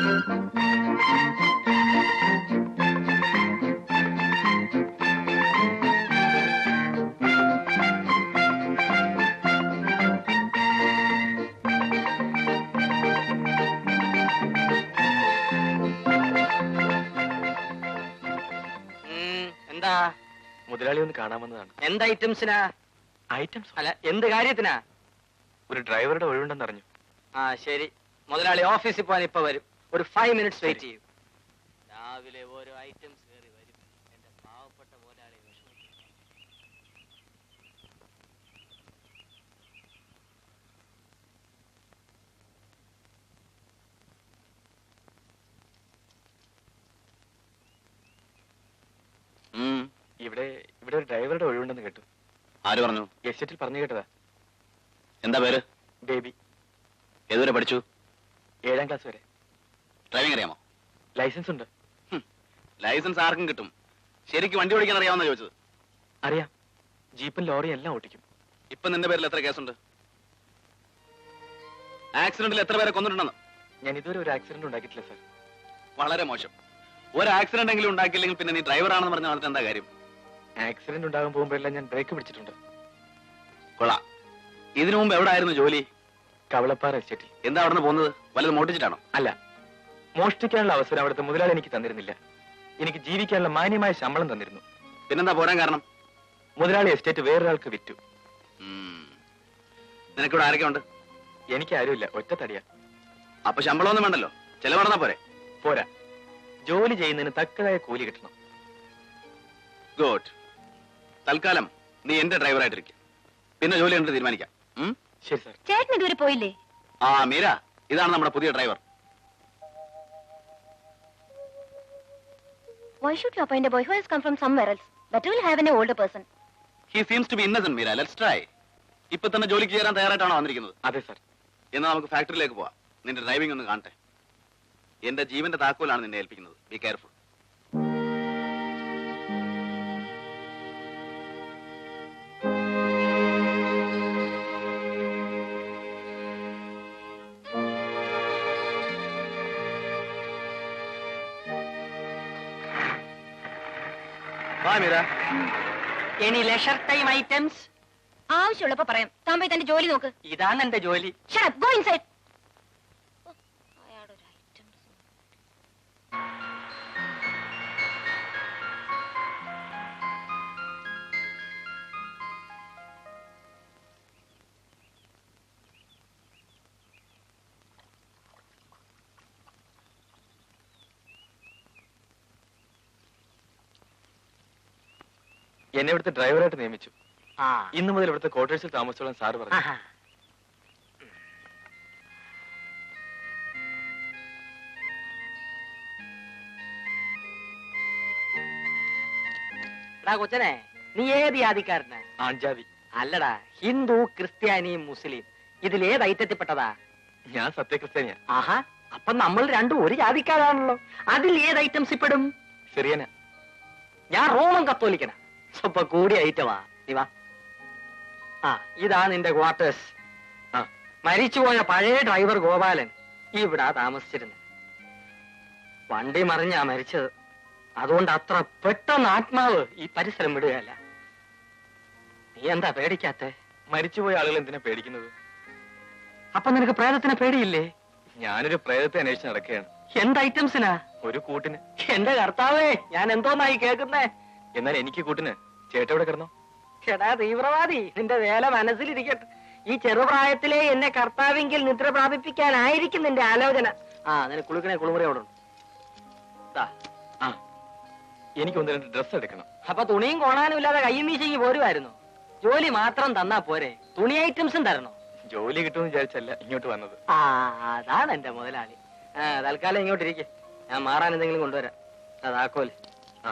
എന്താ? മുതലാളി ഒന്ന് കാണാമെന്നതാണ്. എന്ത് ഐറ്റംസിനാ? ഐറ്റംസ് അല്ല, എന്ത് കാര്യത്തിനാ? ഒരു ഡ്രൈവറുടെ ഒഴിവുണ്ടെന്ന് അറിഞ്ഞു. ആ ശരി, മുതലാളി ഓഫീസിൽ പോകാൻ ഇപ്പൊ വരും. ഒരു 5 minutes വെയിറ്റ് ചെയ്യും. രാവിലെ ഓരോ ഐറ്റംസ് കയറി വരും. എന്റെ പാവപ്പെട്ട മുതലാളി വിഷമിക്കും. ഇവിടെ ഇവിടെ ഒരു ഡ്രൈവറുടെ ഒഴിവുണ്ടെന്ന് കേട്ടു. ആര് പറഞ്ഞു? എസ്റ്റേറ്റിൽ പറഞ്ഞു കേട്ടതാ. എന്താ പേര്? ബേബി. ഏതുവരെ പഠിച്ചു? 7ാം ക്ലാസ് വരെ. ഡ്രൈവിംഗ് അറിയാമോ? ലൈസൻസ് ഉണ്ട്. ലൈസൻസ് ആർക്കും കിട്ടും. ശരിക്കും വണ്ടി ഓടിക്കാൻ അറിയാമെന്നാ ചോദിച്ചത്. അറിയാം. ജീപ്പും ലോറിയും എല്ലാം ഓടിക്കും. ഇപ്പൊ നിന്റെ പേരിൽ എത്ര കേസുണ്ട്? ആക്സിഡന്റിൽ എത്ര പേരെ കൊന്നിട്ടുണ്ടെന്ന്? ഞാൻ ഇതുവരെ ഒരു ആക്സിഡന്റ് ഉണ്ടാക്കിയിട്ടില്ല സാർ. വളരെ മോശം. ഒരു ആക്സിഡന്റ് എങ്കിലും ഉണ്ടാക്കിയില്ലെങ്കിൽ പിന്നെ നീ ഡ്രൈവർ ആണെന്ന് പറഞ്ഞാൽ വന്നിട്ട് എന്താ കാര്യം? ആക്സിഡന്റ് ഉണ്ടാകാൻ പോകുമ്പോഴെല്ലാം ഞാൻ ബ്രേക്ക് പിടിച്ചിട്ടുണ്ട്. കൊള്ളാം. ഇതിനു മുമ്പ് എവിടെ ആയിരുന്നു ജോലി? കവളപ്പാറ എസ്റ്റേറ്റിൽ. എന്താ അവിടെ നിന്ന് പോകുന്നത്? വല്ലതും മോട്ടിച്ചിട്ടാണോ? അല്ല, മോഷ്ടിക്കാനുള്ള അവസരം അവിടുത്തെ മുതലാളി എനിക്ക് തന്നിരുന്നില്ല. എനിക്ക് ജീവിക്കാനുള്ള മാന്യമായ ശമ്പളം തന്നിരുന്നു. പിന്നെന്താ പോരാൻ കാരണം? മുതലാളി എസ്റ്റേറ്റ് വേറൊരാൾക്ക് വിറ്റു. നിനക്കിവിടെ ആരൊക്കെ ഉണ്ട്? എനിക്ക് ആരുമില്ല, ഒറ്റ തടിയാ. അപ്പൊ ശമ്പളമൊന്നും വേണ്ടല്ലോ, ചെലവടന്നാ പോരെ? പോരാ, ജോലി ചെയ്യുന്നതിന് തക്കതായ കൂലി കിട്ടണം. ഗുഡ്. തൽക്കാലം നീ എന്റെ ഡ്രൈവറായിട്ടിരിക്കും. പിന്നെ ജോലി കണ്ടിട്ട് തീരുമാനിക്കാം. ശരി സാർ. ചേട്ടൻ ഇതുവരെ പോയില്ലേ? ആ മീര, ഇതാണ് നമ്മുടെ പുതിയ driver. Why should you appoint a boy who has come from somewhere else? Better will have an older person. He seems to be innocent, Meera. Let's try. ഇപ്പൊ തന്നെ ജോലിക്ക് ചേരാൻ തയ്യാറായിട്ടാണോ വന്നിരിക്കുന്നത്? അതെ സാർ. എന്നാൽ നമുക്ക് ഫാക്ടറിയിലേക്ക് പോവാം. നിന്റെ ഡ്രൈവിംഗ് ഒന്ന് കാണട്ടെ. എന്റെ ജീവന്റെ താക്കോലാണ് നിന്നെ ഏൽപ്പിക്കുന്നത്. Be careful. Any leisure time items? ആവശ്യമുള്ളപ്പോ പറയാം. താൻ പോയി തന്റെ ജോലി നോക്ക്. ഇതാണ് എന്റെ ജോലി. Shut up. Go inside. എന്നെ ഇവിടുത്തെ ഡ്രൈവറായിട്ട് നിയമിച്ചു. ആ, ഇന്നു മുതൽ ഇവിടുത്തെ ക്വാർട്ടേഴ്സിൽ താമസിച്ചോളാൻ സാറ് പറഞ്ഞു. കൊച്ചനെ, നീ ഏത് ജാതിക്കാരനാ? ആൺജാതി. അല്ലടാ, ഹിന്ദു, ക്രിസ്ത്യാനി, മുസ്ലിം, ഇതിൽ ഏത് ഐറ്റത്തിൽപ്പെട്ടതാ? ഞാൻ സത്യക്രിസ്ത്യാനിയാ. ആഹാ, അപ്പൊ നമ്മൾ രണ്ടും ഒരു ജാതിക്കാരാണല്ലോ. അതിൽ ഏത് ഐറ്റംസ് പെടും? സിറിയന. ഞാൻ റോമൻ കത്തോലിക്കനാ. സ്വപ്പ കൂടിയ ഐറ്റമാ. നീ വാ. ആ, ഇതാ നിന്റെ ക്വാർട്ടേഴ്സ്. ആ, മരിച്ചുപോയ പഴയ ഡ്രൈവർ ഗോപാലൻ ഇവിടാ താമസിച്ചിരുന്നത്. വണ്ടി മറിഞ്ഞാ മരിച്ചത്. അതുകൊണ്ട് അത്ര പെട്ടെന്ന് ആത്മാവ് ഈ പരിസരം വിടുകയല്ല. നീ എന്താ പേടിക്കാത്തെ? മരിച്ചുപോയ ആളുകൾ എന്തിനാ പേടിക്കുന്നത്? അപ്പൊ നിനക്ക് പ്രേതത്തിനെ പേടിയില്ലേ? ഞാനൊരു പ്രേതത്തെ അന്വേഷിച്ച് നടക്കുകയാണ്. എന്ത് ഐറ്റംസിനാ? ഒരു കൂട്ടിന്. എന്റെ കർത്താവേ, ഞാൻ എന്തോന്നായി കേൾക്കുന്നേ. എന്നാൽ എനിക്ക് കൂട്ടിന് ചേട്ടവിടെ കിടന്നോ? ചേടാ തീവ്രവാദി, നിന്റെ വേല മനസ്സിലിരിക്കട്ടെ. ഈ ചെറുപ്രായത്തിലെ എന്നെ കർത്താവെങ്കിൽ നിദ്ര പ്രാപിപ്പിക്കാനായിരിക്കും നിന്റെ ആലോചന. ആ, നിനക്ക് കുളിക്കണേ കുളിമുറി അവിടെ ഉണ്ട്. ആ, എനിക്ക് 1-2 ഡ്രസ് എടുക്കണം. അപ്പൊ തുണിയും കോണാനും ഇല്ലാതെ കയ്യും വീശിക്ക് പോരുമായിരുന്നു. ജോലി മാത്രം തന്നാ പോരെ, തുണി ഐറ്റംസും തരണോ? ജോലി കിട്ടുമെന്ന് വിചാരിച്ചല്ല ഇങ്ങോട്ട് വന്നത്. ആ, അതാണ് എന്റെ മുതലാളി. തൽക്കാലം ഇങ്ങോട്ടിരിക്കെ, ഞാൻ മാറാൻ എന്തെങ്കിലും കൊണ്ടുവരാം. അതാക്കോല്. ആ,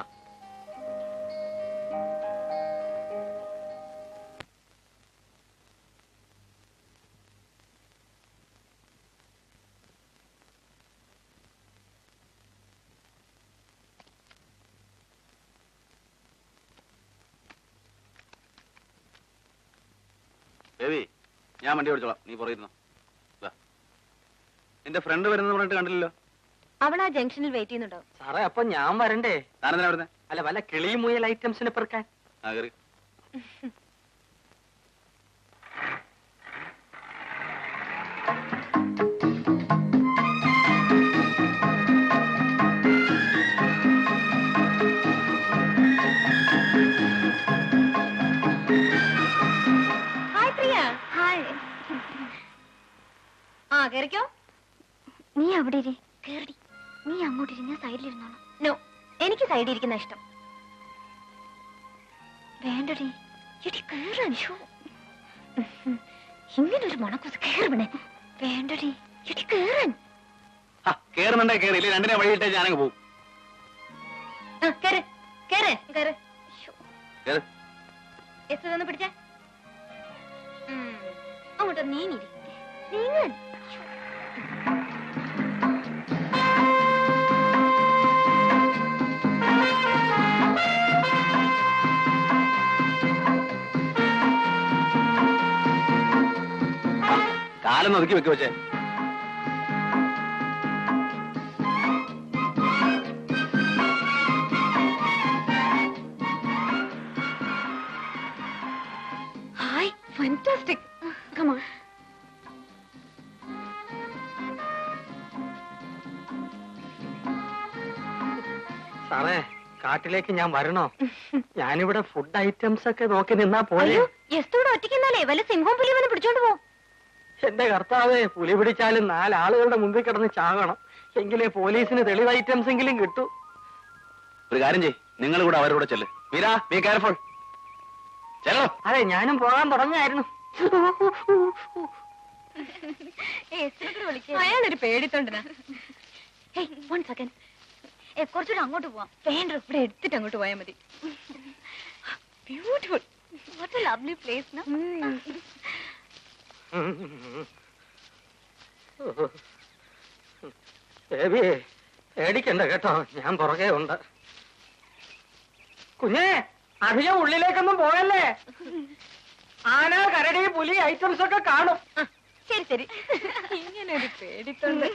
ബേബി, ഞാൻ വണ്ടി ഓടിച്ചോളാം. നീ പുറയിരുന്നോ. നിന്റെ ഫ്രണ്ട് വരുന്നത് പറഞ്ഞിട്ട് കണ്ടില്ലല്ലോ. അവൾ ആ ജംഗ്ഷനിൽ വെയിറ്റ് ചെയ്യുന്നുണ്ടാവും. സാറേ അപ്പൊ ഞാൻ വരണ്ടേ? താനെന്തിനാ വരുന്നേ? അല്ല വല്ല കിളിയും മുയൽ ഐറ്റംസിനെ പെറുക്കാൻ. ആ കയറി. ഹായ് പ്രിയ. ഹായ്. ആ കേറിക്കോ. നീ അവിടെ ഇരി. കേറി. നീ അങ്ങോട്ട് ഇരി, ഞാൻ സൈഡിലിരുന്നോളാം. നോ, എനിക്ക് സൈഡിൽ ഇരിക്കുന്ന ഇഷ്ടം. വേണ്ടടി, എടി കേറാൻ. ഇങ്ങനൊരു മണക്കൂസ് കേറണേ. വേണ്ടടി, എടി കേറാൻ. കേറുന്നുണ്ടേ കേറി, ഇല്ലേ രണ്ടിനെ വഴിയിട്ടേ ഞാനങ്ങ് പോകും. കേറ് കേറ് കേറ്. കേറ്. ഒന്ന് പിടിച്ചേ. അങ്ങോട്ട് നീങ്ങിരി. നീങ്ങാൻ. കാലം ഒതുക്കി വെക്ക് വെച്ചേ. Hi, fantastic. Come on. സാറേ കാട്ടിലേക്ക് ഞാൻ വരണോ? ഞാനിവിടെ ഫുഡ് ഐറ്റംസ് ഒക്കെ നോക്കി നിന്നാ പോലെ. യെസ്തോടെ ഒറ്റയ്ക്കെന്നാലേ വല്ല സിംഹവും പുലിയും വന്ന് പിടിച്ചോണ്ട് പോകും. എന്റെ കർത്താവേ, പുലി പിടിച്ചാലും 4 ആളുകളുടെ മുമ്പിൽ കിടന്ന് ചാകണം. എങ്കിലേ പോലീസിന് തെളിവ് ഐറ്റംസ് എങ്കിലും കിട്ടൂ. ഒരു കാര്യം ചെയ്, നിങ്ങൾ കൂടെ അവരുടെ കൂടെ ചെല്ല്. Meera, be careful. ചെല്ലോ. അതെ, ഞാനും പോകാൻ തുടങ്ങായിരുന്നു. അയാളൊരു പേടിത്തൊണ്ടനാ. കുറച്ചുകൂടെ അങ്ങോട്ട് പോവാം. വേണ്ട, ഇവിടെ എടുത്തിട്ട് അങ്ങോട്ട് പോയാൽ മതി. Beautiful. What A lovely place. പേടിക്കണ്ട കേട്ടോ, ഞാൻ പുറകെ ഉണ്ട്. കുഞ്ഞേ, അധികം ഉള്ളിലേക്കൊന്നും പോയല്ലേ. ആന, കരടി, പുലി ഐറ്റംസ് ഒക്കെ കാണും. ശരി ശരി. ഇങ്ങനെ ഒരു പേടിത്തൊണ്ട്.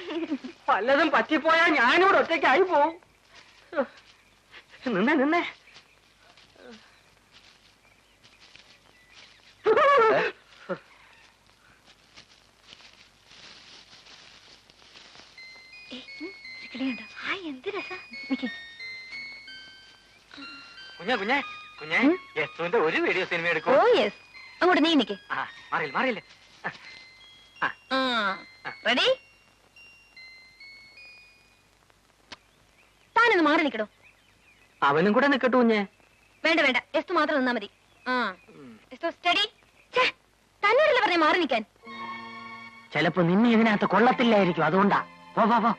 പലതും പറ്റിപ്പോയാ ഞാനിവിടെ ഒറ്റയ്ക്കായി പോവും. നിന്നേ നിന്നേ. എന്ത് രസാ. കുഞ്ഞേ കുഞ്ഞേ കുഞ്ഞേ, യസ്തുവിന്റെ ഒരു വീഡിയോ സിനിമ എടുക്കും. Oh yes. അങ്ങോട്ട് നീ നിക്ക്. മാറിയില്ല മാറിയില്ലേ. റെഡി? താനൊന്ന് മാറി നിക്കടോ. അവനും കൂടെ നിക്കട്ടു കുഞ്ഞേ. വേണ്ട വേണ്ട, യസ്തു മാത്രം നിന്നാ മതി. സ്റ്റഡി. തന്നോടല്ലേ പറഞ്ഞ മാറി നിൽക്കാൻ. ചിലപ്പോ നിന്നെ ഇതിനകത്ത് കൊള്ളത്തില്ലായിരിക്കും, അതുകൊണ്ടാ. പോ പോ പോ.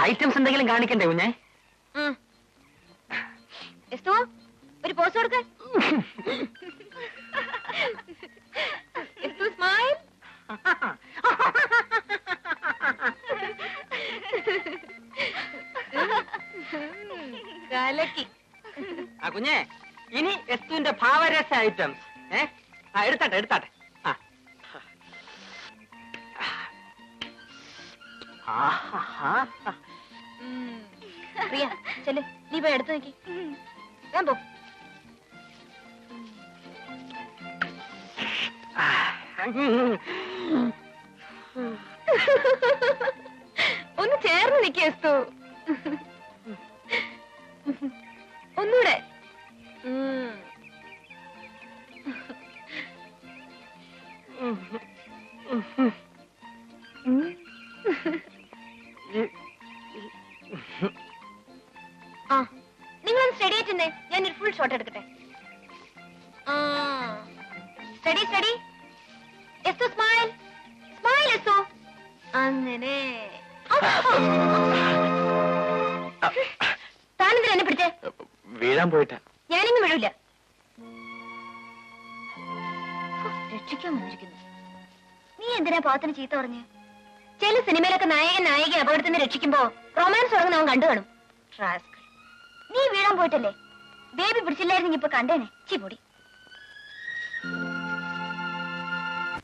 ഐറ്റംസ് എന്തെങ്കിലും കാണിക്കണ്ടേ കുഞ്ഞേ? യസ്തു, ഒരു പോസ് കൊടുക്ക. യസ്തു, സ്മൈൽ. കലക്കി. കുഞ്ഞേ, ഇനി യസ്തുവിന്റെ ഭാവരസ ഐറ്റംസ്. എടുത്താട്ടെ എടുത്താട്ടെ. പ്രിയ, ചെല്ല്, നീ പോയി എടുത്തു നോക്കി. ഞാൻ പോ. ഒന്ന് ചേർന്ന് നിൽക്കുക യസ്തു. ഒന്നൂടെ. നിങ്ങളൊന്ന് സ്റ്റഡി ആയിട്ടേ, ഞാനൊരു ഫുൾ ഷോട്ട് എടുക്കട്ടെ. Steady steady. യസ്തു, സ്മൈൽ സ്മൈൽ. യസ്തു, അങ്ങനെ. താനെന്തിനാ എന്നെ പിടിച്ചേ? വീഴാൻ പോയിട്ടാ. ഞാനിങ്ങും വീഴില്ല. രക്ഷിക്കാൻ വന്നിരിക്കുന്നു. നീ എന്തിനാ പാത്തിന് ചീത്ത പറഞ്ഞ്? ചില സിനിമയിലൊക്കെ നായകൻ നായിക അപകടത്തിന് രക്ഷിക്കുമ്പോ റൊമാൻസ് തുടങ്ങുന്ന അവൻ കണ്ടു കാണും. നീ വീഴാൻ പോയിട്ടല്ലേ? ബേബി പിടിച്ചില്ലായിരുന്നെങ്കിൽ ഇപ്പൊ കണ്ടേനെ. ചീ പൊടി.